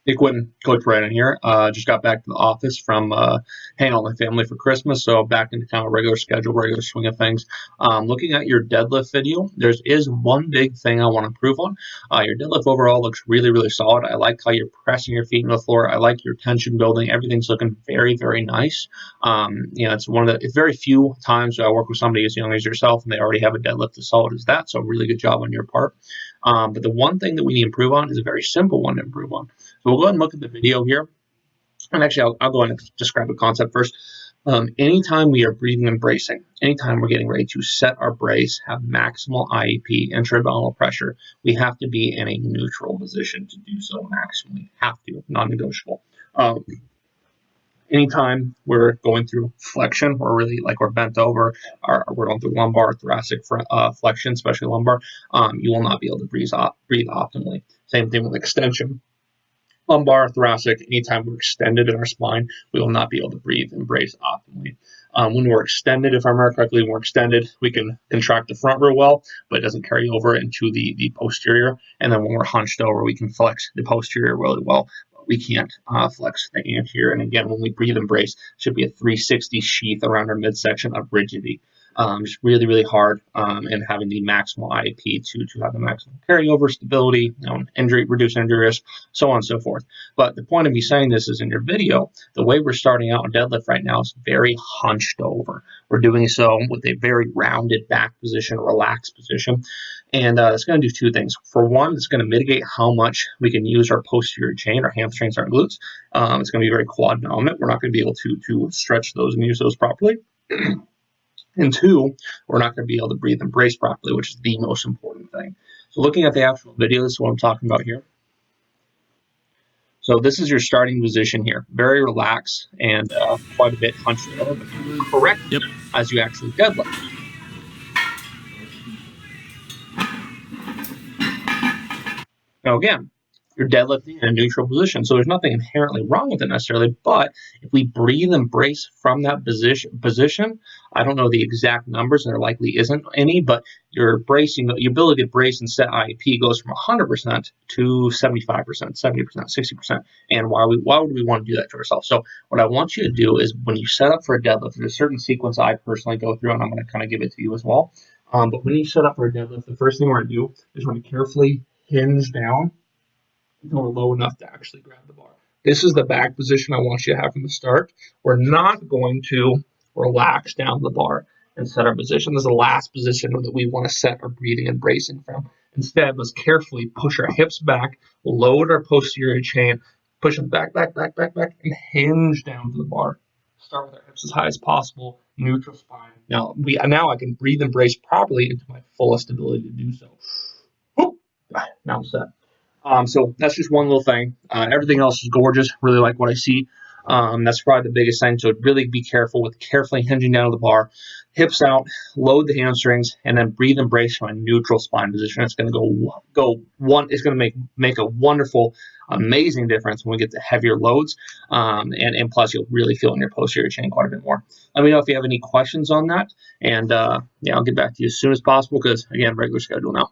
Hey Quentin, Coach Brandon here. Just got back to the office from hanging out with my family for Christmas, so back into kind of regular schedule, regular swing of things. Looking at your deadlift video, there is one big thing I want to improve on. Your deadlift overall looks really, really solid. I like how you're pressing your feet into the floor. I like your tension building. Everything's looking very, very nice. It's very few times I work with somebody as young as yourself and they already have a deadlift as solid as that. So really good job on your part. But the one thing that we need to improve on is a very simple one to improve on. So we'll go ahead and look at the video here. And actually, I'll go ahead and describe the concept first. Anytime we are breathing and bracing, anytime we're getting ready to set our brace, have maximal IEP, intra-abdominal pressure, we have to be in a neutral position to do so maximally. Have to, non-negotiable. Anytime we're going through flexion, or really like we're bent over, or we're going through lumbar, thoracic flexion, especially lumbar, you will not be able to breathe optimally. Same thing with extension. Lumbar, thoracic, anytime we're extended in our spine, we will not be able to breathe and brace optimally. When we're extended, if I remember correctly, when we're extended, we can contract the front real well, but it doesn't carry over into the posterior. And then when we're hunched over, we can flex the posterior really well. But we can't flex the anterior. And again, when we breathe and brace, it should be a 360 sheath around our midsection of rigidity. It's really, really hard, and having the maximal IEP to have the maximum carryover stability, reduce injury risk, so on and so forth. But the point of me saying this is in your video, the way we're starting out in deadlift right now is very hunched over. We're doing so with a very rounded back position, relaxed position. And it's going to do two things. For one, it's going to mitigate how much we can use our posterior chain, our hamstrings, our glutes. It's going to be very quad dominant. We're not going to be able to stretch those and use those properly. And two, we're not going to be able to breathe and brace properly, which is the most important thing. So looking at the actual video, this is what I'm talking about here. So this is your starting position here. Very relaxed and quite a bit hunched over, but correct as you actually deadlift. Now again, you're deadlifting in a neutral position, so there's nothing inherently wrong with it necessarily, but if we breathe and brace from that position, I don't know the exact numbers, and there likely isn't any, but your ability to brace and set IEP goes from 100% to 75%, 70%, 60%. And why would we want to do that to ourselves? So what I want you to do is when you set up for a deadlift, there's a certain sequence I personally go through, and I'm going to kind of give it to you as well. But when you set up for a deadlift, the first thing we're going to do is we're going to carefully hinge down until we're low enough to actually grab the bar. This is the back position I want you to have from the start. We're not going to relax down the bar and set our position. This is the last position that we want to set our breathing and bracing from. Instead, let's carefully push our hips back, load our posterior chain, push them back, and hinge down to the bar. Start with our hips as high as possible, neutral spine. Now I can breathe and brace properly into my fullest ability to do so. Now I'm set. So that's just one little thing. Everything else is gorgeous. Really like what I see. That's probably the biggest thing. So really be careful with carefully hinging down the bar, hips out, load the hamstrings, and then breathe and brace from a neutral spine position. It's going to It's going to make a wonderful, amazing difference when we get to heavier loads. And plus you'll really feel in your posterior chain quite a bit more. Let me know if you have any questions on that, and I'll get back to you as soon as possible because again, regular schedule now.